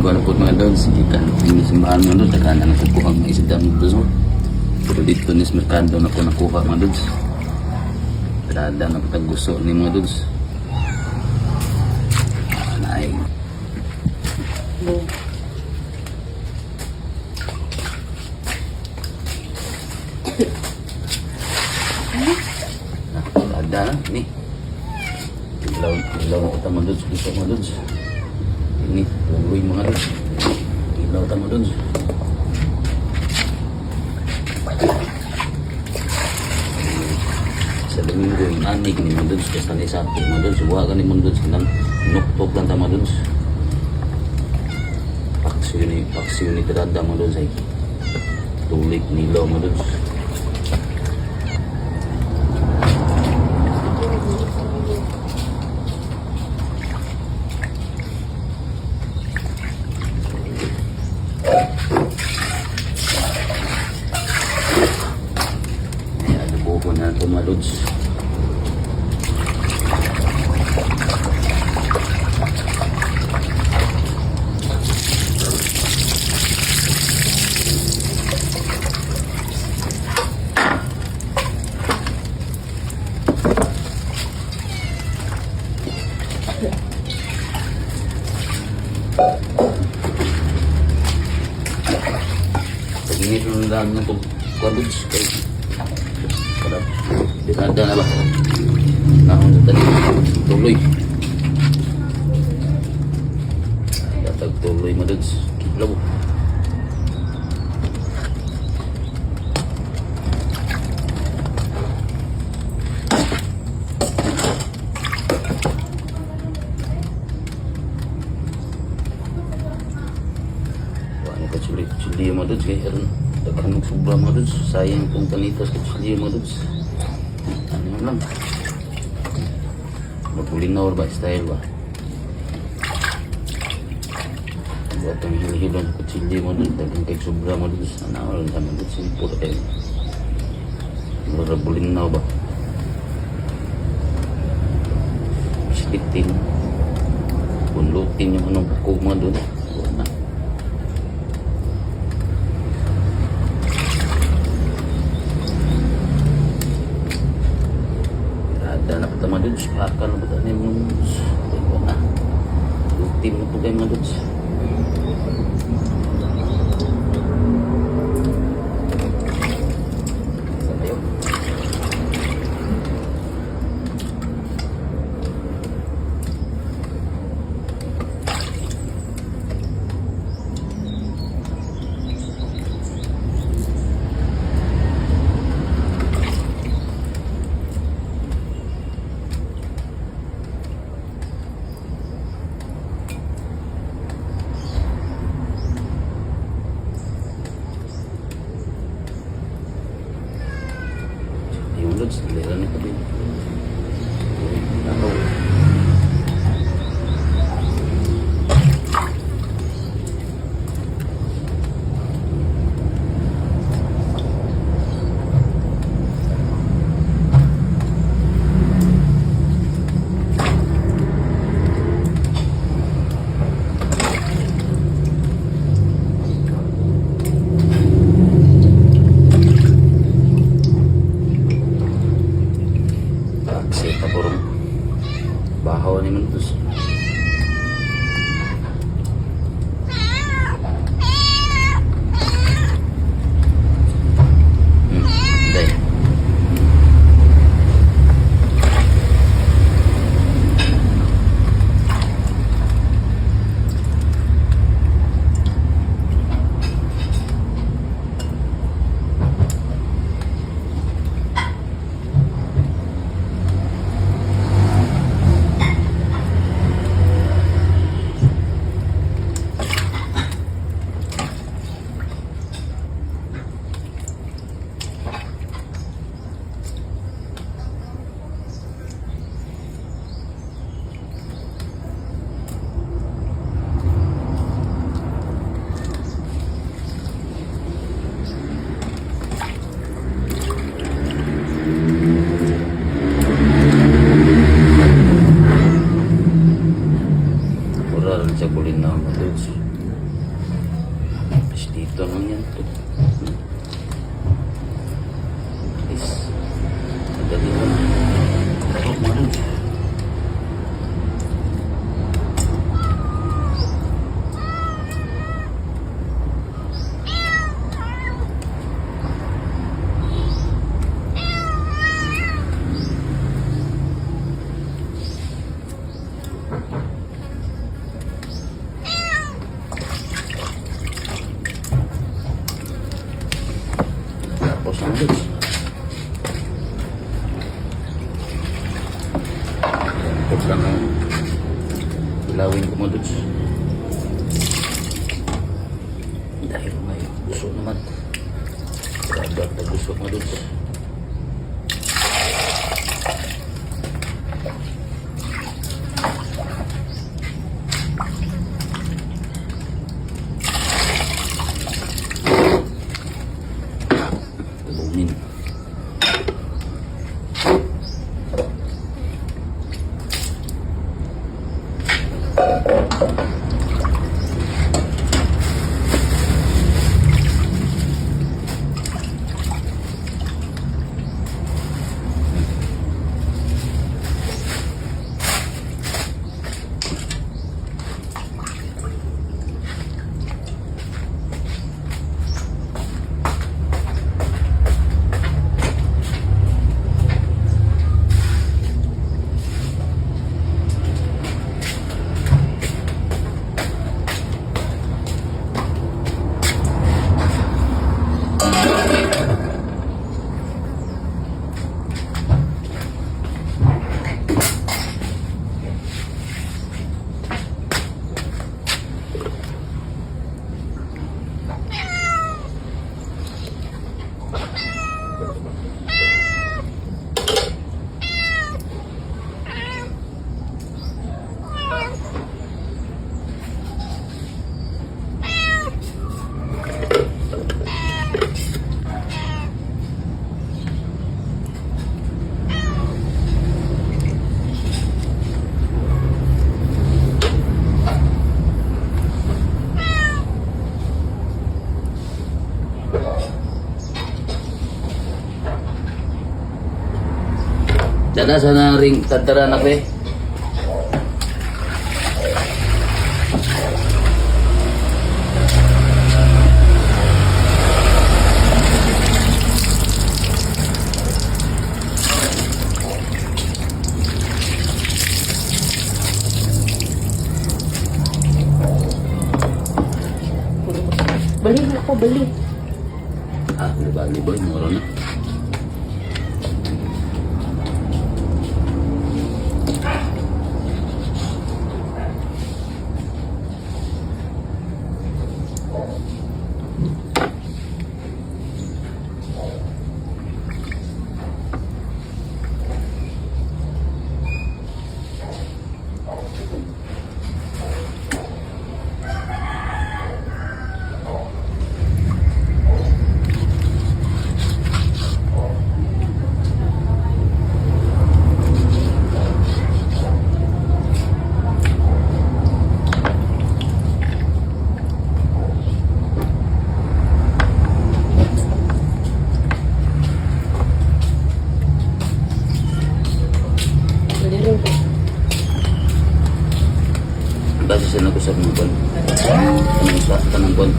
Wala po mga doon, ikan ini simbahan mga doon, tagaan na nakukuha mga isidang doon. Pero dito nis merkado na po nakuha mga doon. Pirada na po gusto ni mga doon. Naay. Pirada na, ini. Ilaw na kita mga doon, gusto mga doon. Ini tuloy mga doon. Ilaw tama doon. Sa Domingo yung anig ni mga doon. Kaya sanay sa atin mga doon. Subuha ka ni mga doon. Sinang nuktok lang tama doon. Paksiyo ni tirada mga doon. Sa tulik nilaw mga doon. Buko na ito mga lods. Pag-init mo lang ng lods kay Pirada na ba? Nakong sa tali. Tuloy. Datag tuloy mo doon. Kitlaw. Ano ka chili mo doon? Kaya rin. Daghan magsubra mo doon. Sayang kung panitas ka chili mo doon. Ano lang. Magulinaw ba? Style ba? Buat ang hilo-hilo sa kutsilyo mo doon. Dagang kay sobra mo doon. Ano lang naman doon. Simple kayo. Magulinaw ba? Slitin. Punlutin yung anong bukog mo doon. Buwan na. Dapat mga dudes, pakal mo tayo yung buwan na. Lutim mo po kayo mga dudes. Sabayo. Yung lods, nilera na kabi. Nakaw. Ito lang yan. Is. Madali lang. Laro mo rin. Tapos ang lods. Tapos lang ang ilawin ko mo lods. Dahil may gusto naman. Dapat na gusto mo lods. Talunin. Dada sana ring tadara na pe. Bali na ako, bali. Ah, bali boy, moro na. Bali rin po. Base sa nag-usap ng buwan. Tanang buwan.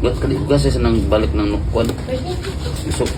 Ba't kalibugas sa nang balik ng nukwan? Isok.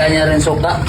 kanya rin suka.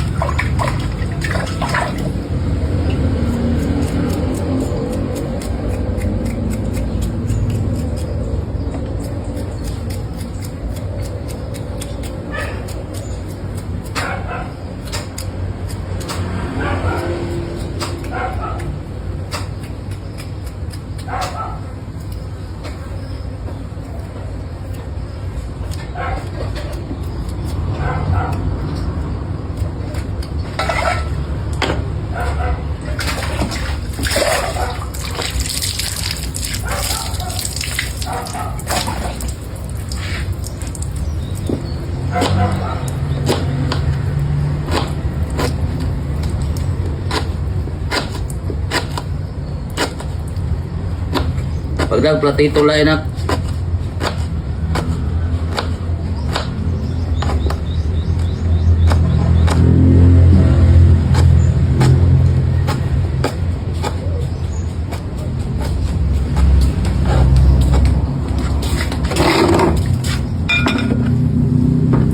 Pagdag platito lain na.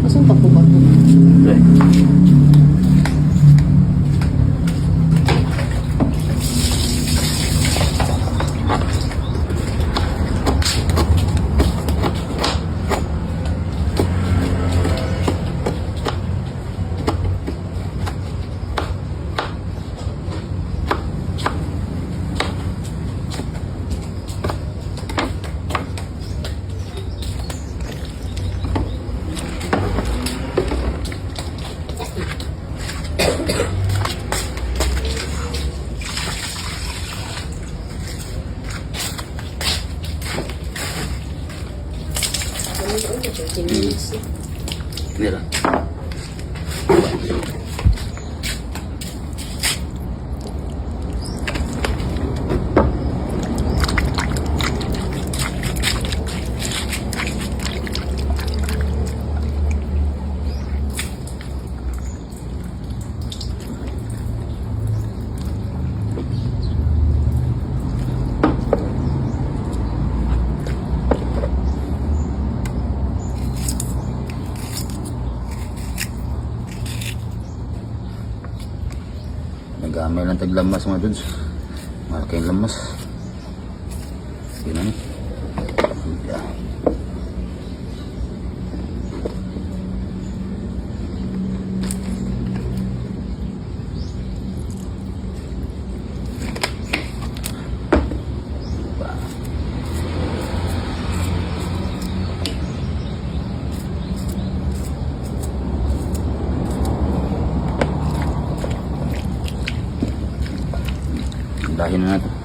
Asan pa po ba ito? Mira. Nagamay lang taglamas mga dudes. Malaki yung lamas. Yun ano. Yeah. Dahin na natin.